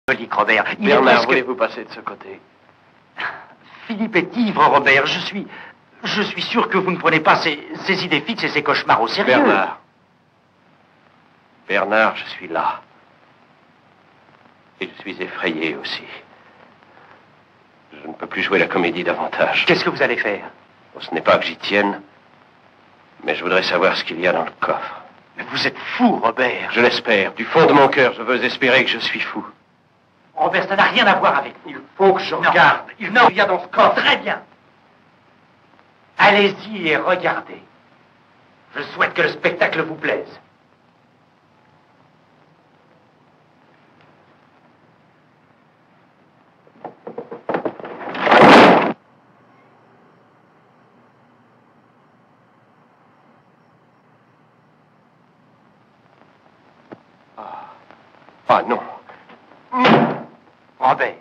Diabolique, Robert. Bernard, voulez-vous passer de ce côté? Philippe est ivre, Robert. Je suis sûr que vous ne prenez pas ces idées fixes et ces cauchemars au sérieux. Bernard, je suis là. Et je suis effrayé aussi. Je ne peux plus jouer la comédie davantage. Qu'est-ce que vous allez faire? Oh, ce n'est pas que j'y tienne, mais je voudrais savoir ce qu'il y a dans le coffre. Mais vous êtes fou, Robert. Je l'espère. Du fond de mon cœur, je veux espérer que je suis fou. Robert, ça n'a rien à voir avec vous. Il faut que je regarde. Il y a dans ce coffre. Très bien. Allez-y et regardez. Je souhaite que le spectacle vous plaise. Ah non. Robert.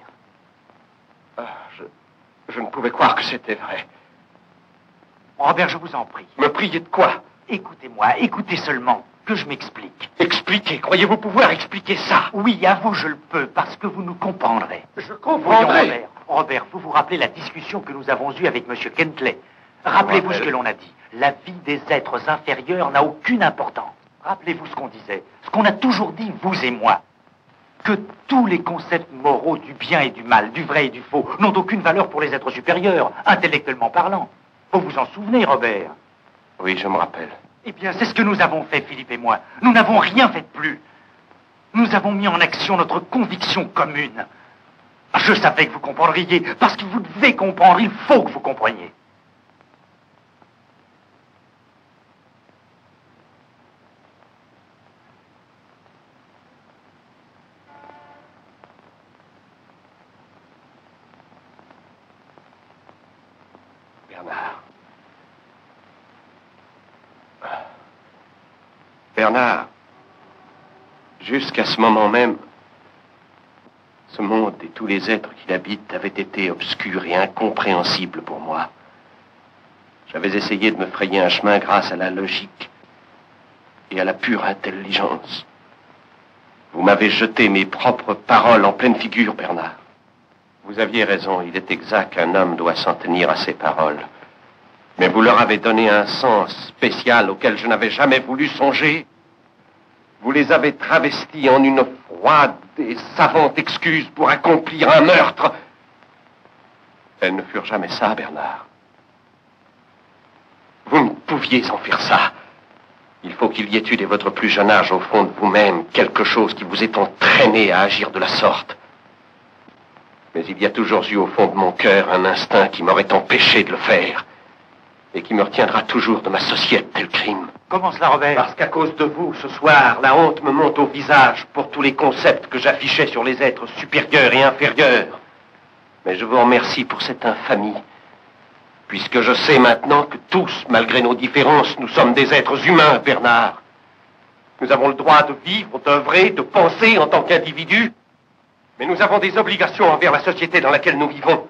Je ne pouvais croire que c'était vrai. Robert, je vous en prie. Me priez de quoi? Écoutez-moi, écoutez seulement, que je m'explique. Expliquez, croyez-vous pouvoir expliquer ça? Oui, à vous je le peux, parce que vous nous comprendrez. Je comprendrai. Robert, vous vous rappelez la discussion que nous avons eue avec M. Kentley? Rappelez-vous ce que l'on a dit. La vie des êtres inférieurs n'a aucune importance. Rappelez-vous ce qu'on disait, ce qu'on a toujours dit, vous et moi. Que tous les concepts moraux du bien et du mal, du vrai et du faux, n'ont aucune valeur pour les êtres supérieurs, intellectuellement parlant. Vous vous en souvenez, Robert? Oui, je me rappelle. Eh bien, c'est ce que nous avons fait, Philippe et moi. Nous n'avons rien fait de plus. Nous avons mis en action notre conviction commune. Je savais que vous comprendriez, parce que vous devez comprendre, il faut que vous compreniez. Bernard, jusqu'à ce moment même, ce monde et tous les êtres qui l'habitent avaient été obscurs et incompréhensibles pour moi. J'avais essayé de me frayer un chemin grâce à la logique et à la pure intelligence. Vous m'avez jeté mes propres paroles en pleine figure, Bernard. Vous aviez raison, il est exact qu'un homme doit s'en tenir à ses paroles. Mais vous leur avez donné un sens spécial auquel je n'avais jamais voulu songer. Vous les avez travestis en une froide et savante excuse pour accomplir un meurtre. Elles ne furent jamais ça, Bernard. Vous ne pouviez en faire ça. Il faut qu'il y ait eu dès votre plus jeune âge au fond de vous-même quelque chose qui vous ait entraîné à agir de la sorte. Mais il y a toujours eu au fond de mon cœur un instinct qui m'aurait empêché de le faire. Et qui me retiendra toujours de m'associer à tel crime. Comment cela, Robert? Parce qu'à cause de vous, ce soir, la honte me monte au visage pour tous les concepts que j'affichais sur les êtres supérieurs et inférieurs. Mais je vous remercie pour cette infamie, puisque je sais maintenant que tous, malgré nos différences, nous sommes des êtres humains, Bernard. Nous avons le droit de vivre, d'œuvrer, de penser en tant qu'individus, mais nous avons des obligations envers la société dans laquelle nous vivons.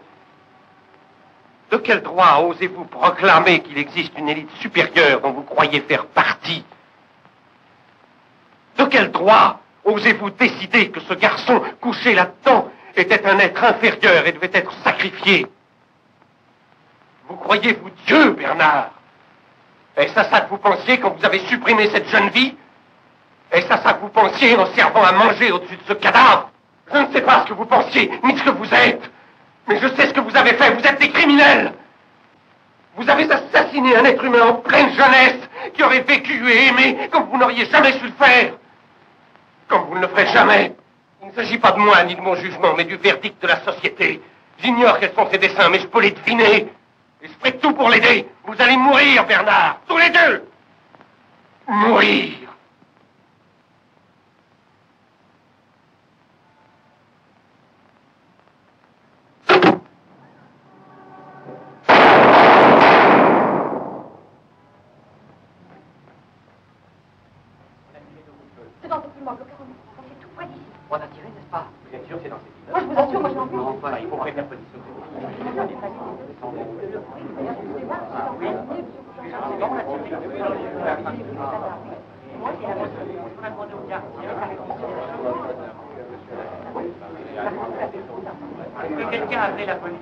De quel droit osez-vous proclamer qu'il existe une élite supérieure dont vous croyez faire partie? De quel droit osez-vous décider que ce garçon couché là-dedans était un être inférieur et devait être sacrifié? Vous croyez-vous Dieu, Bernard? Est-ce à ça que vous pensiez quand vous avez supprimé cette jeune vie? Est-ce à ça que vous pensiez en servant à manger au-dessus de ce cadavre? Je ne sais pas ce que vous pensiez, ni ce que vous êtes. Mais je sais ce que vous avez fait, vous êtes des criminels. Vous avez assassiné un être humain en pleine jeunesse, qui aurait vécu et aimé comme vous n'auriez jamais su le faire. Comme vous ne le ferez jamais. Il ne s'agit pas de moi ni de mon jugement, mais du verdict de la société. J'ignore quels sont ses desseins, mais je peux les deviner. Et je ferai tout pour l'aider. Vous allez mourir, Bernard, tous les deux. Mourir. C'est dans cet immeuble, carrément. C'est tout près d'ici. On a tiré, n'est-ce pas? Bien sûr, c'est dans cette Moi, je vous assure, moi, j'ai envie. Enfin, il faut prévenir la police. Est-ce que quelqu'un a appelé la police?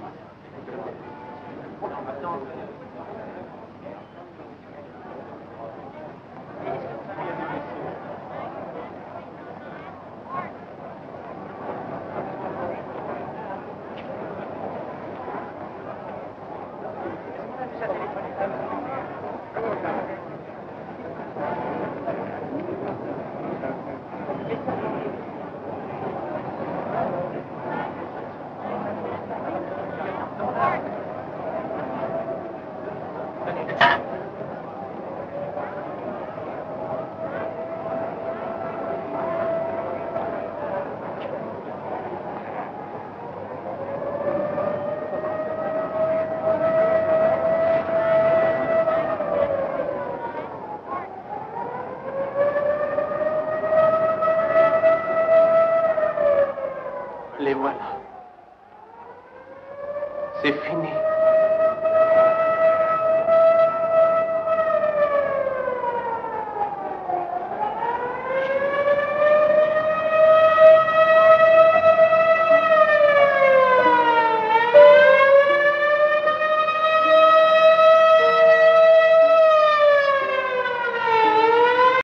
Les voilà. C'est fini.